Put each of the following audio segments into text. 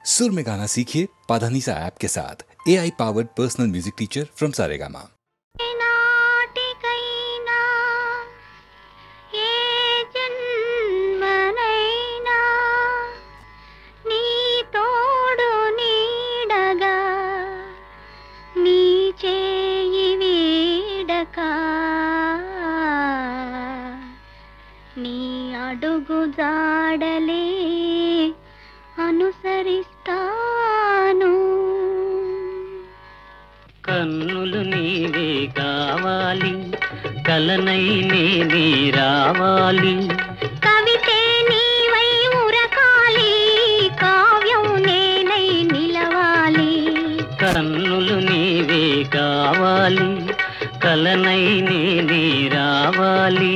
सुर में गाना सीखिए पाधानीसा ऐप के साथ। AI powered personal music teacher from Saregama. అడుగు జాడలే అనుసరిస్తాను. కన్నులు నీవే కావాలి, కలనై నేనే రావాలి. కవితే నీవై ఉరకాలి, కావ్యం నేనై నిలవాలి. కన్నులు నీవే కావాలి, కలనై నేనే రావాలి.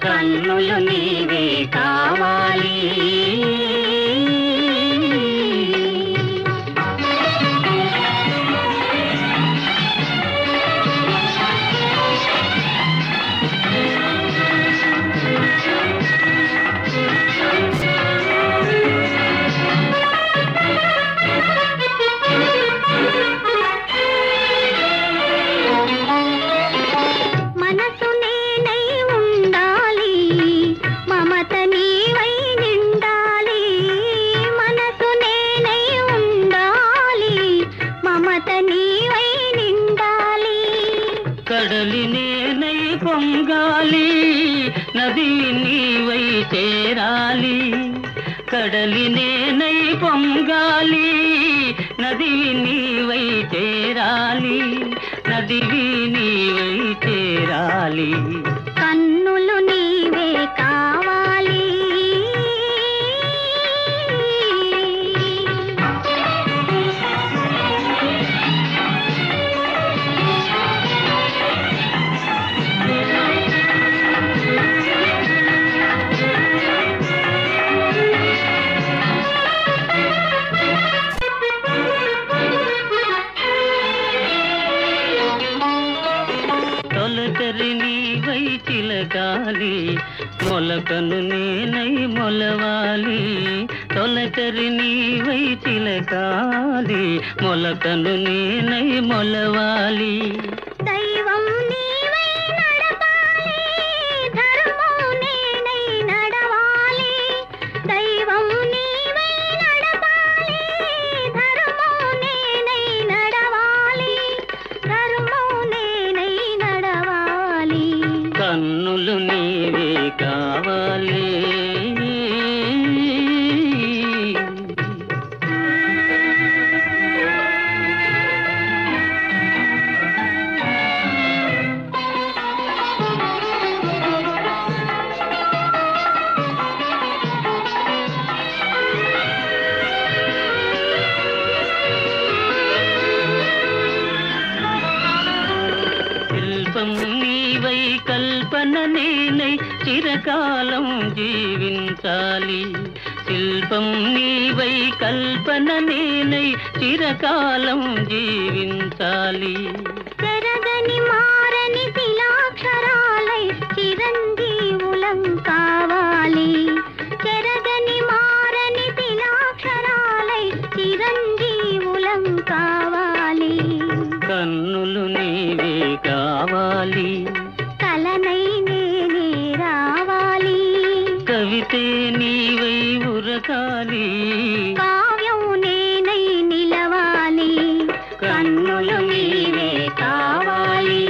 కన్నులు నీవే కావాలి. కడలి నేనై పొంగాలి, నది నీవై చేరాలి. కడలి నేనై పొంగాలి, నది నీవై చేరాలి. నదివి నీవై చేరాలి. కన్నులు నీవే కావాలి. తొలకరి నీవై చిలకాలి, మొలకను నేనై మొలవాలి. తొలకరి నీవై చిలకాలి, మొలకను నేనై మొలవాలి. దైవం నీవై నడపాలి, ధర్మం నేనై నడవాలి. దైవం నీవై నడపాలి, ధర్మం నేనై నడవాలి. ధర్మం నేనై నడవాలి. కన్నులు నీవే కావాలి. శిల్పం నీవై కల్పన నేనై చిరకాలం జీవించాలి. శిల్పం నీవై కల్పన నేనై చిరకాలం జీవించాలి. చెరగని మారని శిలాక్షరాలై చిరంజీవులం కావాలి. చెరగని మారని శిలాక్షరాలై చిరంజీవులం కావాలి. కన్నులు నీవే కావాలి, కలనై నేనే రావాలి. కవితే నీవై ఉరకాలి, కావ్యం నేనై నిలవాలి. కన్నులు నీవే కావాలి.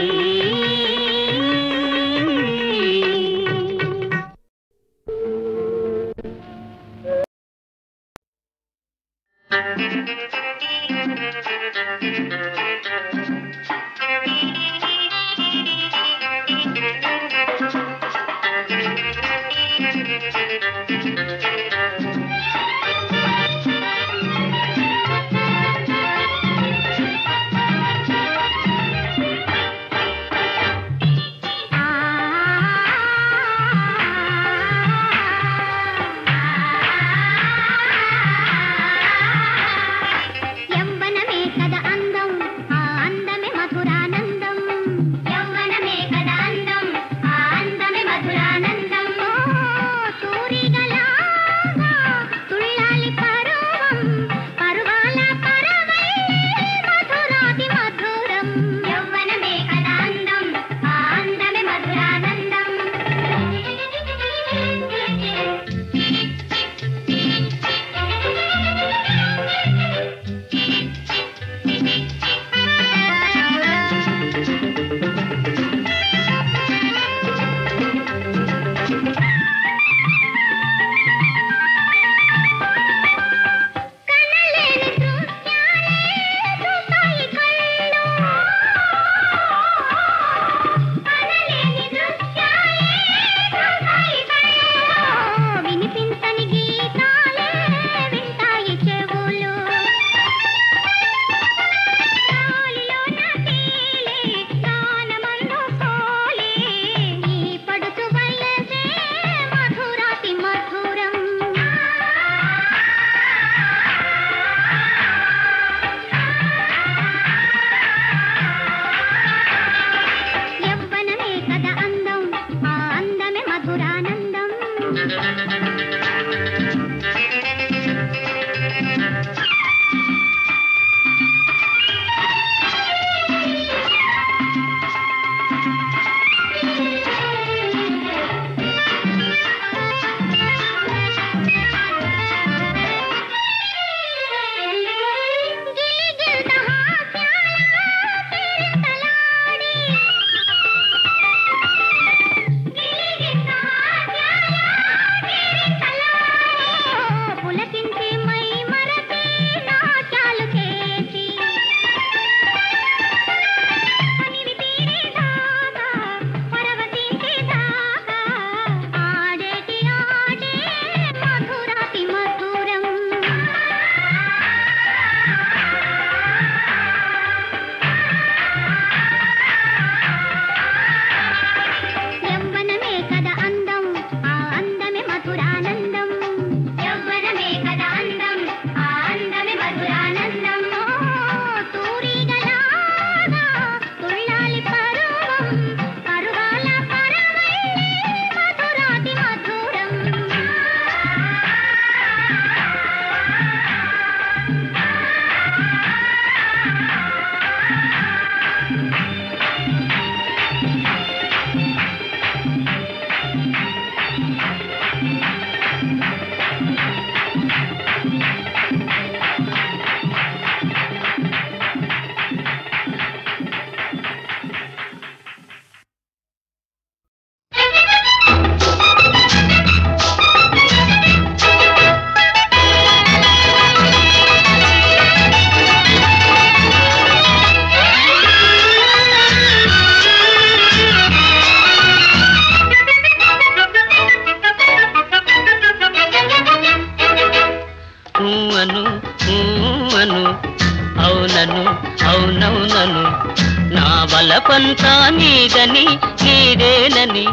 వలపంతా నీదని నీదేనని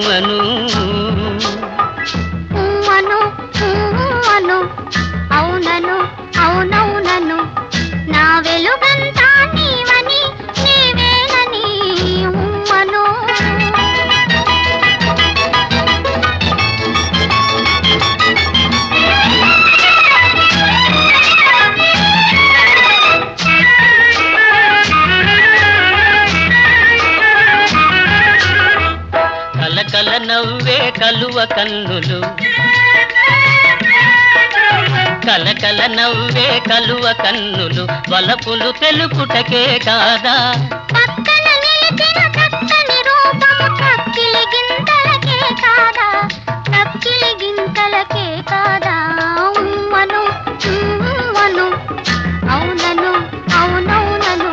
అను అను అను అవునను అవునవునను నా వెలుగంతా నీవని నీవేనని అను కలకల నవ్వే కలువ కన్నులు కలకల నవ్వే కలువ కన్నులు వలపులు తెలుపుటకే కాదా పక్కన నిలిచిన చక్కని రూపము కక్కిలి గింతలకే కాదా కక్కిలి గింతలకే కాదా ఉమ్మను ఉమ్మను అవునను అవునవునను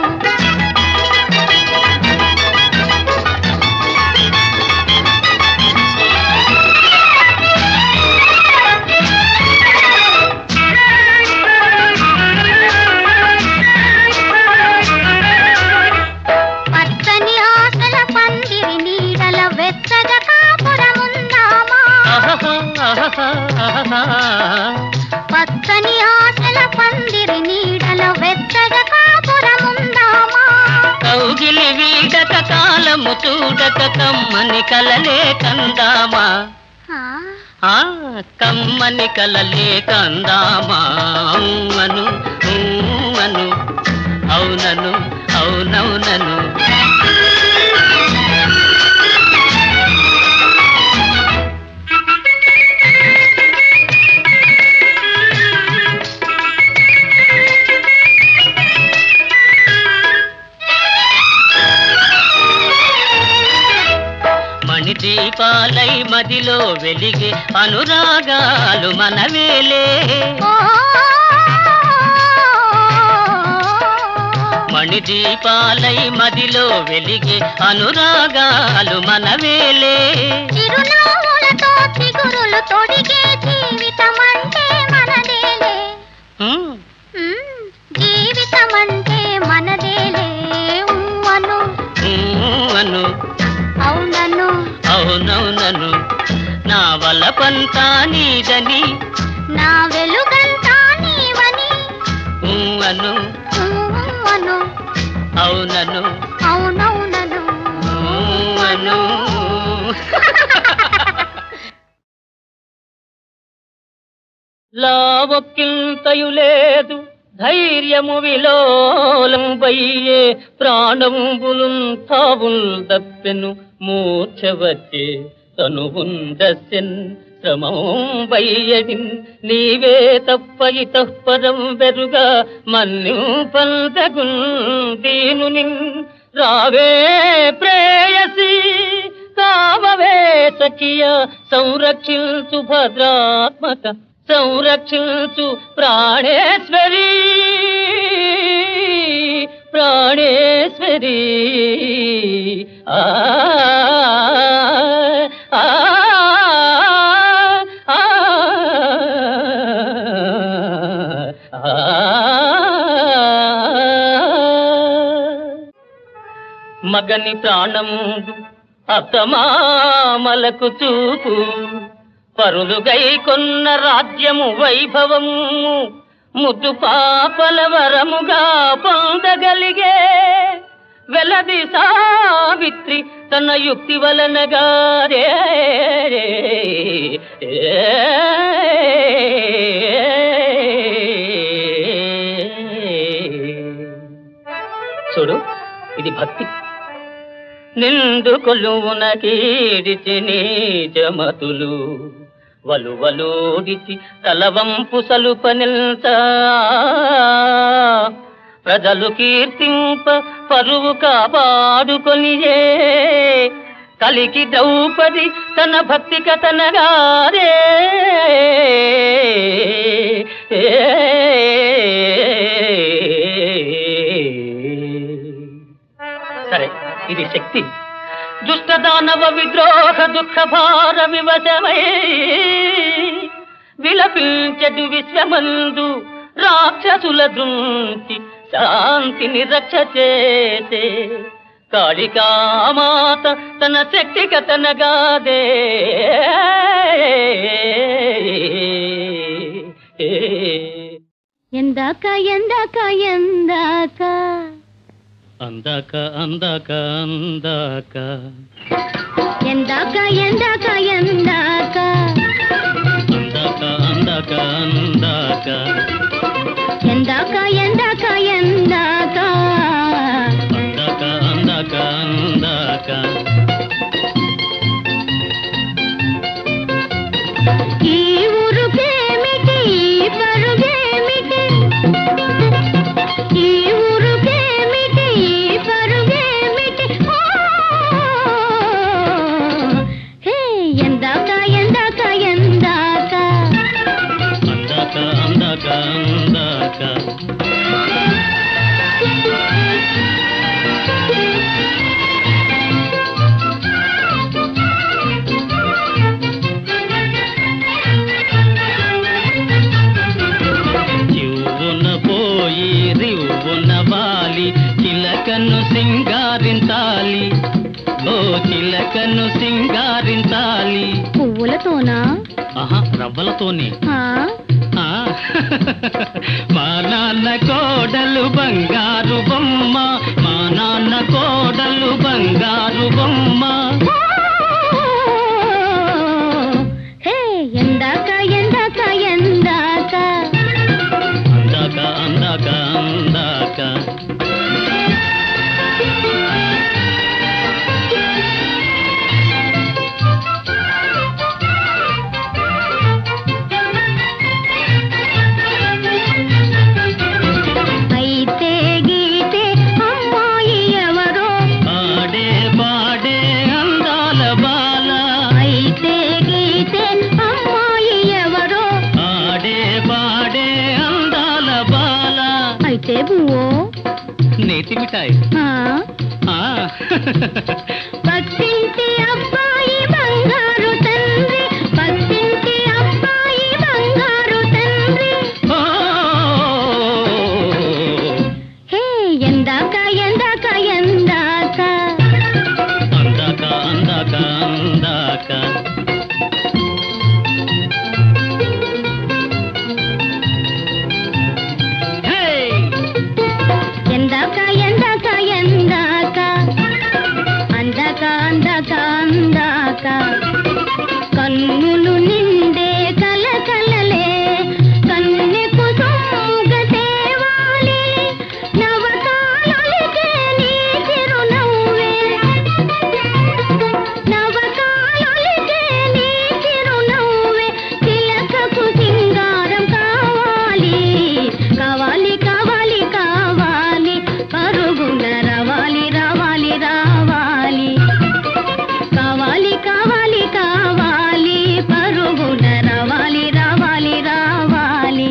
పచ్చని ఆశల పందిరి నీడల వెచ్చగా కాపురముందామా పచ్చని ఆశల పందిరి నీడల వెచ్చగా కాపురముందామా కౌగిలి వీడక కాలము చూడక కమ్మని కలలే కందామా ఆ కమ్మని కలలే కందామా అను అను అవునను అవునవునను మణిదీపాలై మదిలో వెలిగే అనురాగాలు మనవేలే మణిదీపాలై మదిలో వెలిగే అనురాగాలు మనవేలే చిరునవ్వులతో చిగురులు తొడిగే జీవితమంటే మనదేలే జీవితమంటే మనదేలే అను అను అవునను అవునవునను నా వలపంతా నీదని నా వెలుగంతా నీవని అను అను అవునను అవునవునను అను లావొక్కింతయు లేదు ధైర్యము విలోలం బయ్యే ప్రాణంబులుం తావుల్ దప్పెను మూర్ఛవచ్చే తనువుందస్యన్ శ్రమం బయ్యడిన్ నీవే తప్ప ఇతఃపరం వెరుగా మన్యు పందగున్ దీనునిన్ రావే ప్రేయసి కావవే సఖియ సంరక్షించు భద్రాత్మక సంరక్షించు ప్రాణేశ్వరి ప్రాణేశ్వరి ఆ మగని ప్రాణముందు అత్తమామలకు చూపు పరులుగై కొన్న రాజ్యము వైభవము ముద్దు పాపల వరముగా పొందగలిగే వెలది సావిత్రి తన యుక్తి వలనగా చూడు ఇది భక్తి నిండు కొలువున కీడిచి నీచమతులు వలువలోడిచి తలవంపు సలుపనిల్చా ప్రజలు కీర్తింప పరువు కాపాడుకొనియే కలికి ద్రౌపది తన భక్తి కథనగారే సరే ఇది శక్తి దుష్ట దానవ విద్రోహ దుఃఖ భార వివశమై విలపించడు విశ్వమందు రాక్షసుల దృంచి శాంతిని రక్ష చేసే కాళికామాత తన శక్తి కథనగాదే ఎందాక ఎందాక ఎందాక అందాక అందాక అందాక ఎందాక ఎందాక ఎందాక అందాక అందాక అందాక ఎందాక ఎందాక ఎందాక అందాక అందాక అందాక ఈ ఊరుకేమిటి ఈ పరుగేమిటి ఈ ఊరుకేమిటి ఈ పరుగేమిటి హే ఎందాక ఎందాక ఎందాక అందాక అందాక అందాక చివ్వున పోయి రివ్వున వాలి చిలకను సింగారించాలి ఓ చిలకను సింగారించాలి పువ్వులతోనా ఆహా రవ్వలతోనే ఆ? ఆ, మా నాన్న కోడలు బంగారు బొమ్మ మా నాన్న కోడలు బంగారు బొమ్మ హే ఎందాక ఎందాక ఎందాక అందాక అందాక అందాక అయితే గీతే అమ్మాయి ఎవరో ఆడే పాడే అందాల బాల అయితే గీతే అమ్మాయి ఎవరో ఆడే పాడే అందాల బాల అయితే బువ్వో నేతి మిఠాయి ఆ? ఆ, పక్కింటి అబ్బాయి బంగారు తండ్రి పక్కింటి అబ్బాయి బంగారు తండ్రి ఓ, హే ఎందాక ఎందాక ఎందాక అందాక అందాక అందాక హే ఎందాక ఎందాక ఎందాక అందాక అందాక అందాక కన్నులు నిండే కలకలలే కన్నెకు సొమ్ముగ తేవాలి నవకాలొలికే నీ చిరునవ్వే నవకాలొలికే నీ చిరునవ్వే చిలకకు సింగారం కావాలి కావాలి కావాలి కావాలి పరుగున రావాలి రావాలి రావాలి కావాలి కావాలి కావాలి పరుగున రావాలి రావాలి రావాలి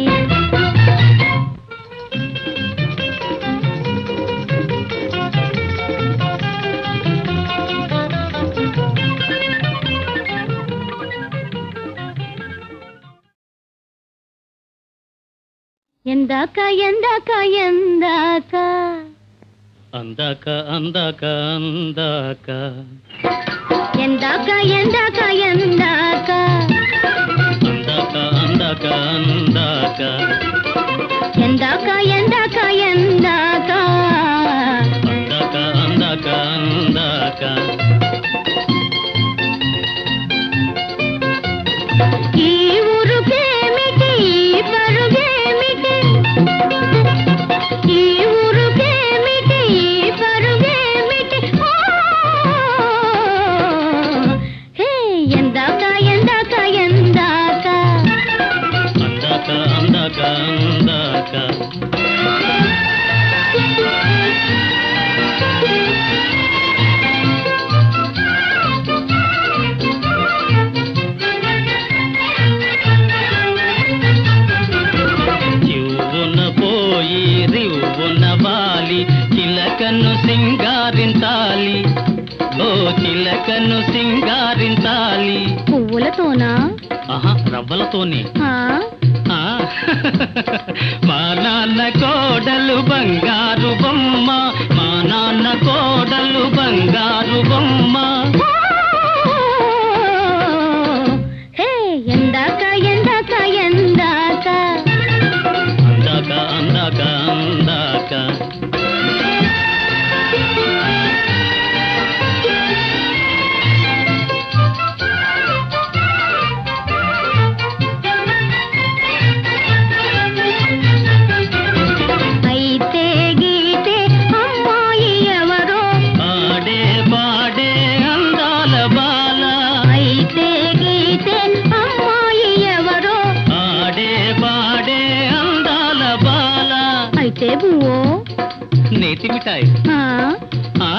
ఎందాక ఎందాక ఎందాక అందాక అందాక అందాక ఎందాక ఎందాక ఎందాక అందాక అందాక అందాక ఎందాక ఎందాక ఎందాక అందాక అందాక అందాక ఈ ఊరుకేమిటి ఈ పరుగేమిటి ఈ ఊరుకేమిటి ఈ పరుగేమిటి హే ఎందాక ఎందాక ఎందాక అందాక అందాక అందాక చివ్వున పోయి రివ్వున వాలి చిలకను సింగారించాలి ఓ చిలకను సింగారించాలి పువ్వులతోనా ఆహా రవ్వలతోనే ఆ? ఆ, మా నాన్న కోడలు బంగారు బొమ్మ, మా నాన్న కోడలు బంగారు బొమ్మ. హే ఎందాక ఎందాక ఎందాక అందాక అందాక అందాక అయితే గీతే అమ్మాయి ఎవరో, పాడే పాడే అందాల బాల, అయితే గీతే అమ్మాయి ఎవరో, పాడే పాడే అందాల బాల. అయితే బువ్వో నేతి మిఠాయి. ఆ ఆ